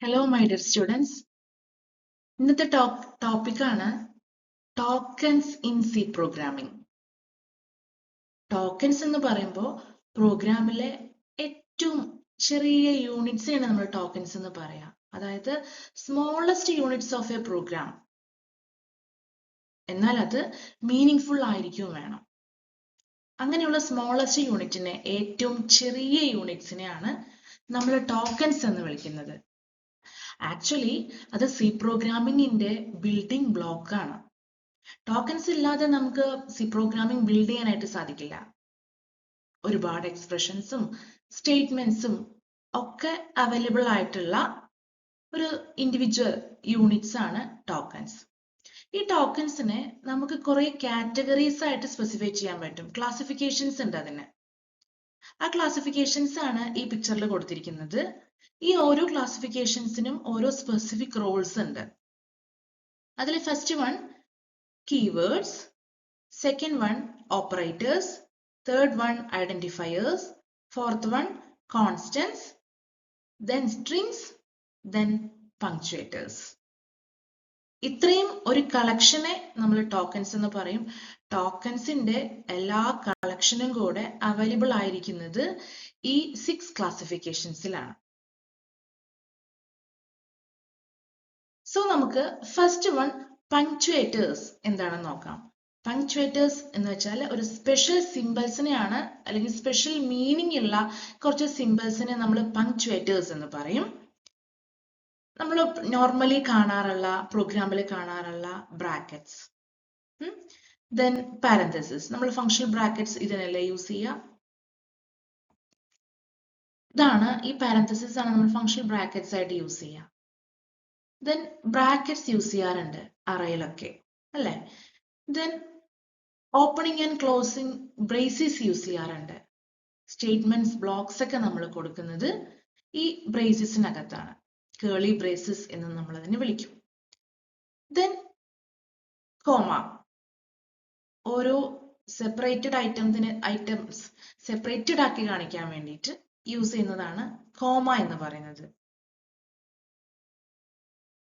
Hello, my dear students. ഇന്നത്തെ ടോപ്പിക്കാണ് tokens in C programming. Tokens എന്ന് പറയുമ്പോൾ പ്രോഗ്രാമിലെ ഏറ്റവും ചെറിയ യൂണിറ്റ്സിനാണ് നമ്മൾ ടോക്കൻസ് എന്ന് പറയാം. അതായത് smallest units of a program. എന്നാൽ അത് മീനിങ് ഫുൾ ആയിരിക്കും വേണം. അങ്ങനെയുള്ള സ്മോളസ്റ്റ് യൂണിറ്റിനെ, ഏറ്റവും ചെറിയ യൂണിറ്റ്സിനെയാണ് നമ്മൾ ടോക്കൻസ് എന്ന് വിളിക്കുന്നത്. ആക്ച്വലി അത് സി പ്രോഗ്രാമിംഗിന്റെ ബിൽഡിംഗ് ബ്ലോക്ക് ആണ്. ടോക്കൻസ് ഇല്ലാതെ നമുക്ക് സി പ്രോഗ്രാമിംഗ് ബിൽഡ് ചെയ്യാനായിട്ട് സാധിക്കില്ല. ഒരുപാട് എക്സ്പ്രഷൻസും സ്റ്റേറ്റ്മെന്റ്സും ഒക്കെ അവൈലബിൾ ആയിട്ടുള്ള ഒരു ഇൻഡിവിജ്വൽ യൂണിറ്റ്സ് ആണ് ടോക്കൻസ്. ഈ ടോക്കൻസിനെ നമുക്ക് കുറെ കാറ്റഗറീസ് ആയിട്ട് സ്പെസിഫൈ ചെയ്യാൻ പറ്റും. ക്ലാസിഫിക്കേഷൻസ് ഉണ്ട് അതിന്. ആ ക്ലാസിഫിക്കേഷൻസ് ആണ് ഈ പിക്ചറിൽ കൊടുത്തിരിക്കുന്നത്. ഈ ഓരോ ക്ലാസിഫിക്കേഷൻസിനും ഓരോ സ്പെസിഫിക് റോൾസ് ഉണ്ട്. അതിൽ first one keywords, second one operators, third one identifiers, fourth one constants, then strings, then punctuators. ഇത്രയും ഒരു കളക്ഷനെ നമ്മൾ ടോക്കൻസ് എന്ന് പറയും. ടോക്കൻസിന്റെ എല്ലാ കളക്ഷനും കൂടെ അവൈലബിൾ ആയിരിക്കുന്നത് ഈ 6 ക്ലാസിഫിക്കേഷൻസിലാണ്. സോ നമുക്ക് ഫസ്റ്റ് വൺ പങ്ക്ച്വേറ്റേഴ്സ് എന്താണെന്ന് നോക്കാം. പങ്ക്ച്വേറ്റേഴ്സ് എന്ന് വെച്ചാൽ ഒരു സ്പെഷ്യൽ സിംബൽസിനെയാണ്, അല്ലെങ്കിൽ സ്പെഷ്യൽ മീനിങ് ഉള്ള കുറച്ച് സിംബൽസിനെ നമ്മൾ പങ്ക്ച്വേറ്റേഴ്സ് എന്ന് പറയും. നമ്മൾ നോർമലി കാണാറുള്ള, പ്രോഗ്രാമിൽ കാണാറുള്ള ബ്രാക്കറ്റ്സ്, ദെൻ പാരന്തസിസ്. നമ്മൾ ഫങ്ഷണൽ ബ്രാക്കറ്റ്സ് ഇതിനല്ലേ യൂസ് ചെയ്യുക. ഇതാണ് ഈ പാരന്തസിസ് ആണ് നമ്മൾ ഫങ്ഷണൽ ബ്രാക്കറ്റ്സ് ആയിട്ട് യൂസ് ചെയ്യുക. ദെൻ ബ്രാക്കറ്റ്സ് യൂസ് ചെയ്യാറുണ്ട് അറയിലൊക്കെ, അല്ലേ? Then opening and closing braces use ചെയ്യാറുണ്ട്. സ്റ്റേറ്റ്മെന്റ്സ്, ബ്ലോക്സ് ഒക്കെ നമ്മൾ കൊടുക്കുന്നത് ഈ ബ്രേസസിനകത്താണ്. കേളി ബ്രേസസ് എന്ന് നമ്മൾ അതിനെ വിളിക്കും. Then comma. ഓരോ സെപ്പറേറ്റഡ് ഐറ്റംസ് സെപ്പറേറ്റഡ് ആക്കി കാണിക്കാൻ വേണ്ടിയിട്ട് യൂസ് ചെയ്യുന്നതാണ് കോമ എന്ന് പറയുന്നത്.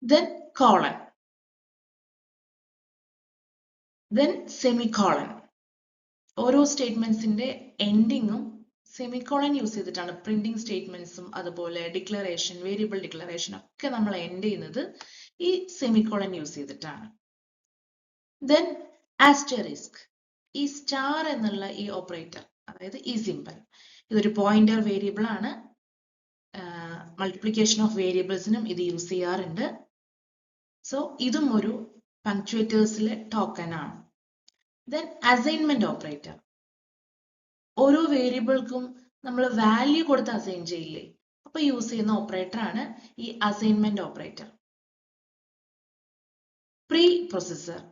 Then colon, then semicolon. ഓരോ സ്റ്റേറ്റ്മെന്റ്സിന്റെ എൻഡിങ്ങും സെമിക്കോളൻ യൂസ് ചെയ്തിട്ടാണ്. പ്രിന്റിംഗ് സ്റ്റേറ്റ്മെന്റ്സും അതുപോലെ ഡിക്ലറേഷൻ, വേരിയബിൾ ഡിക്ലറേഷൻ ഒക്കെ നമ്മൾ എൻഡ് ചെയ്യുന്നത് ഈ സെമിക്കോളൻ യൂസ് ചെയ്തിട്ടാണ്. Then asterisk. ഈ സ്റ്റാർ എന്നുള്ള ഈ ഓപ്പറേറ്റർ, അതായത് ഈ സിമ്പൽ, ഇതൊരു പോയിന്റർ വേരിയബിൾ ആണ്. മൾട്ടിപ്ലിക്കേഷൻ ഓഫ് വേരിയബിൾസിനും ഇത് യൂസ് ചെയ്യാറുണ്ട്. സോ ഇതും ഒരു പങ്ക്ച്വേറ്റേഴ്സിലെ ടോക്കൺ ആണ്. Then assignment operator. ഓരോ വേരിയബിൾക്കും നമ്മൾ വാല്യൂ കൊടുത്ത് അസൈൻ ചെയ്യില്ലേ, അപ്പൊ യൂസ് ചെയ്യുന്ന ഓപ്പറേറ്റർ ആണ് ഈ assignment operator. Pre processor.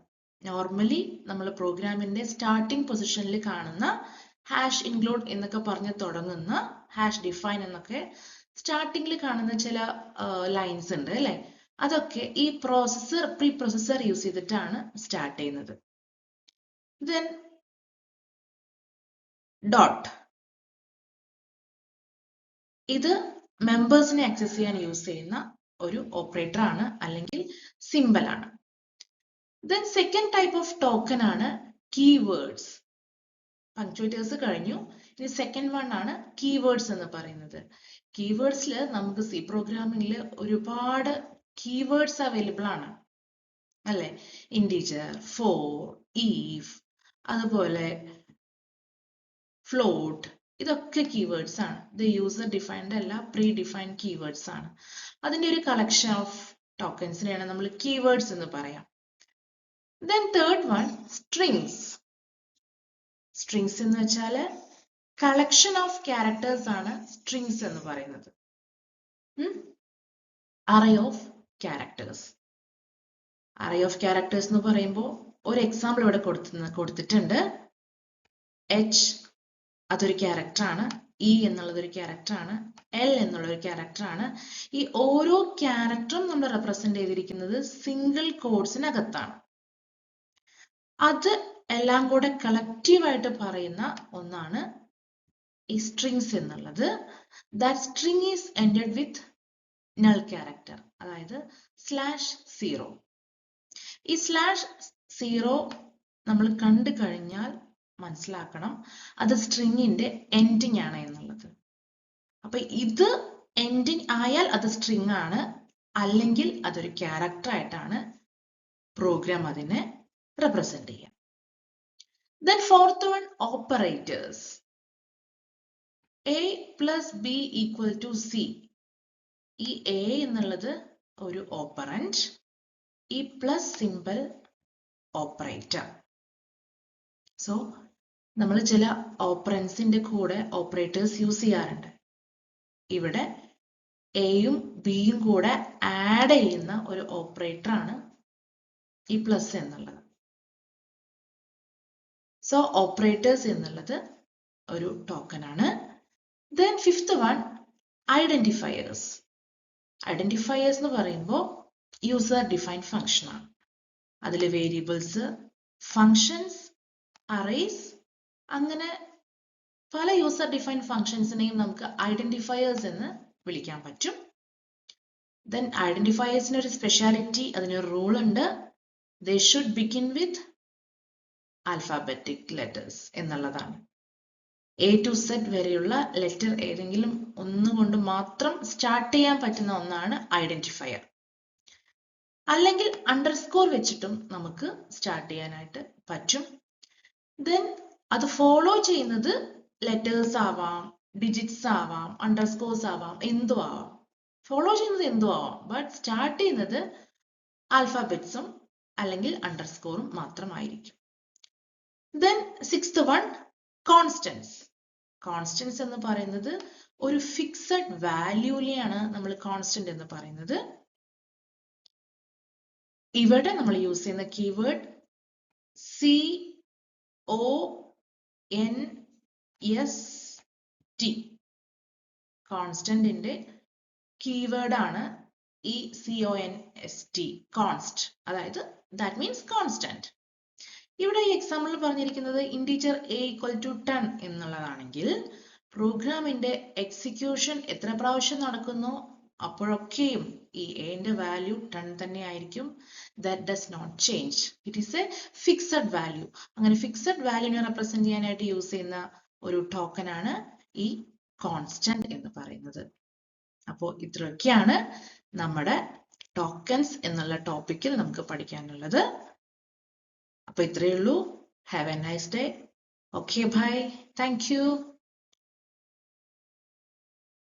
Normally നമ്മൾ പ്രോഗ്രാമിന്റെ സ്റ്റാർട്ടിംഗ് പൊസിഷനിൽ കാണുന്ന ഹാഷ് ഇൻക്ലൂഡ് എന്നൊക്കെ പറഞ്ഞ് തുടങ്ങുന്ന, ഹാഷ് ഡിഫൈൻ എന്നൊക്കെ സ്റ്റാർട്ടിങ്ങിൽ കാണുന്ന ചില ലൈൻസ് ഉണ്ട്, അല്ലെ? അതൊക്കെ ഈ പ്രീ പ്രൊസസർ യൂസ് ചെയ്തിട്ടാണ് സ്റ്റാർട്ട് ചെയ്യുന്നത്. Then dot. ഇത് മെമ്പേഴ്സിനെ ആക്സസ് ചെയ്യാൻ യൂസ് ചെയ്യുന്ന ഒരു ഓപ്പറേറ്റർ ആണ്, അല്ലെങ്കിൽ സിമ്പൽ ആണ്. Then second type of token ആണ് കീവേഡ്സ്. പങ്ക്ച്വേറ്റേഴ്സ് കഴിഞ്ഞു, ഇനി സെക്കൻഡ് വൺ ആണ് കീവേഡ്സ് എന്ന് പറയുന്നത്. കീവേഡ്സിൽ നമുക്ക് സി പ്രോഗ്രാമിംഗിൽ ഒരുപാട് കീവേഡ്സ് അവൈലബിൾ ആണ്, അല്ലെ? ഇൻഡിജർ, ഫോർ, ഈഫ്, അതുപോലെ ഫ്ലോട്ട്, ഇതൊക്കെ കീവേഡ്സ് ആണ്. ഇത് യൂസർ ഡിഫൈൻഡ് അല്ല, പ്രീ ഡിഫൈൻഡ് കീവേഡ്സ് ആണ്. അതിന്റെ ഒരു കളക്ഷൻ ഓഫ് ടോക്കൻസിനെയാണ് നമ്മൾ കീവേഡ്സ് എന്ന് പറയാം. Then third one strings. Strings എന്ന് വെച്ചാൽ കളക്ഷൻ ഓഫ് ക്യാരക്ടേഴ്സ് ആണ് സ്ട്രിങ്സ് എന്ന് പറയുന്നത്. Array of characters. Array of characters എന്ന് പറയുമ്പോൾ ഒരു എക്സാമ്പിൾ ഇവിടെ കൊടുത്തിട്ടുണ്ട്. എച്ച് അതൊരു ക്യാരക്ടർ ആണ്, ഇ എന്നുള്ളത് ഒരു ക്യാരക്ടർ ആണ്, എൽ എന്നുള്ള ഒരു ക്യാരക്ടർ ആണ്. ഈ ഓരോ ക്യാരക്ടറും നമ്മൾ റെപ്രസെന്റ് ചെയ്തിരിക്കുന്നത് സിംഗിൾ കോഡ്സിനകത്താണ്. അത് എല്ലാം കൂടെ കളക്റ്റീവ് ആയിട്ട് പറയുന്ന ഒന്നാണ് ഈ സ്ട്രിങ്സ് എന്നുള്ളത്. That string is ended with null character, അതായത് /0. ഈ /0 നമ്മൾ കണ്ടു കഴിഞ്ഞാൽ മനസ്സിലാക്കണം അത് സ്ട്രിങ്ങിന്റെ എൻഡിങ് ആണ് എന്നുള്ളത്. അപ്പൊ ഇത് എൻഡിങ് ആയാൽ അത് സ്ട്രിങ് ആണ്, അല്ലെങ്കിൽ അതൊരു ക്യാരക്ടർ ആയിട്ടാണ് പ്രോഗ്രാം അതിനെ റെപ്രസെന്റ് ചെയ്യുക. Then fourth one, operators. A plus B equal to C. ഈ A എന്നുള്ളത് ഒരു ഓപ്പറന്റ്, ഈ പ്ലസ് സിമ്പിൾ ഓപ്പറേറ്റർ. സോ നമ്മൾ ചില ഓപ്പറൻസിന്റെ കൂടെ ഓപ്പറേറ്റേഴ്സ് യൂസ് ചെയ്യാറുണ്ട്. ഇവിടെ എയും ബിയും കൂടെ ആഡ് ചെയ്യുന്ന ഒരു ഓപ്പറേറ്റർ ആണ് ഈ പ്ലസ് എന്നുള്ളത്. സോ ഓപ്പറേറ്റേഴ്സ് എന്നുള്ളത് ഒരു ടോക്കൺ ആണ്. Then fifth one, identifiers. Identifiers എന്ന് പറയുമ്പോൾ യൂസർ ഡിഫൈൻഡ് ഫംഗ്ഷൻ ആണ്. അതിൽ വേരിയബിൾസ്, ഫങ്ഷൻസ്, അറേസ്, അങ്ങനെ പല യൂസർ ഡിഫൈൻഡ് ഫംഗ്ഷൻസിനെയും നമുക്ക് ഐഡന്റിഫയേഴ്സ് എന്ന് വിളിക്കാൻ പറ്റും. ദെൻ ഐഡന്റിഫയേഴ്സിന് ഒരു സ്പെഷ്യാലിറ്റി, അതിനൊരു റൂൾ ഉണ്ട്. They should begin with alphabetic letters എന്നുള്ളതാണ്. A to Z വരെയുള്ള ലെറ്റർ ഏതെങ്കിലും ഒന്നുകൊണ്ട് മാത്രം സ്റ്റാർട്ട് ചെയ്യാൻ പറ്റുന്ന ഒന്നാണ് ഐഡന്റിഫയർ. അല്ലെങ്കിൽ അണ്ടർസ്കോർ വെച്ചിട്ടും നമുക്ക് സ്റ്റാർട്ട് ചെയ്യാനായിട്ട് പറ്റും. ദെൻ അത് ഫോളോ ചെയ്യുന്നത് ലെറ്റേഴ്സ് ആവാം, ഡിജിറ്റ്സ് ആവാം, അണ്ടർസ്കോർസ് ആവാം, എന്തും ആവാം. ഫോളോ ചെയ്യുന്നത് എന്തും ആവാം, ബട്ട് സ്റ്റാർട്ട് ചെയ്യുന്നത് ആൽഫാബെറ്റ്സും അല്ലെങ്കിൽ അണ്ടർസ്കോറും മാത്രമായിരിക്കും. Then sixth one, constants. Constants എന്ന് പറയുന്നത് ഒരു ഫിക്സഡ് വാല്യൂനെയാണ് നമ്മൾ കോൺസ്റ്റന്റ് എന്ന് പറയുന്നത്. ഇവിടെ നമ്മൾ യൂസ് ചെയ്യുന്ന കീവേഡ് CONST. കോൺസ്റ്റന്റിന്റെ കീവേഡ് ആണ് ഈ CONST, കോൺസ്റ്റ്, അതായത് ദാറ്റ് മീൻസ് കോൺസ്റ്റന്റ്. ഇവിടെ ഈ എക്സാമ്പിളിൽ പറഞ്ഞിരിക്കുന്നത് ഇന്റീജർ a equal to 10 എന്നുള്ളതാണെങ്കിൽ പ്രോഗ്രാമിന്റെ എക്സിക്യൂഷൻ എത്ര പ്രാവശ്യം നടക്കുന്നു അപ്പോഴൊക്കെയും ഈ a-ന്റെ വാല്യൂ 10 തന്നെ ആയിരിക്കും. That does not change. It is a fixed value. അങ്ങനെ ഫിക്സഡ് വാല്യൂനെ റെപ്രസെന്റ് ചെയ്യാനായിട്ട് യൂസ് ചെയ്യുന്ന ഒരു ടോക്കൺ ആണ് ഈ കോൺസ്റ്റന്റ് എന്ന് പറയുന്നത്. അപ്പോൾ ഇത്രയൊക്കെയാണ് നമ്മുടെ ടോക്കൺസ് എന്നുള്ള ടോപ്പിക്കിൽ നമുക്ക് പഠിക്കാനുള്ളത്. അപ്പോൾ ഇത്രയേ ഉള്ളൂ. Have a nice day. Okay, bye. Thank U.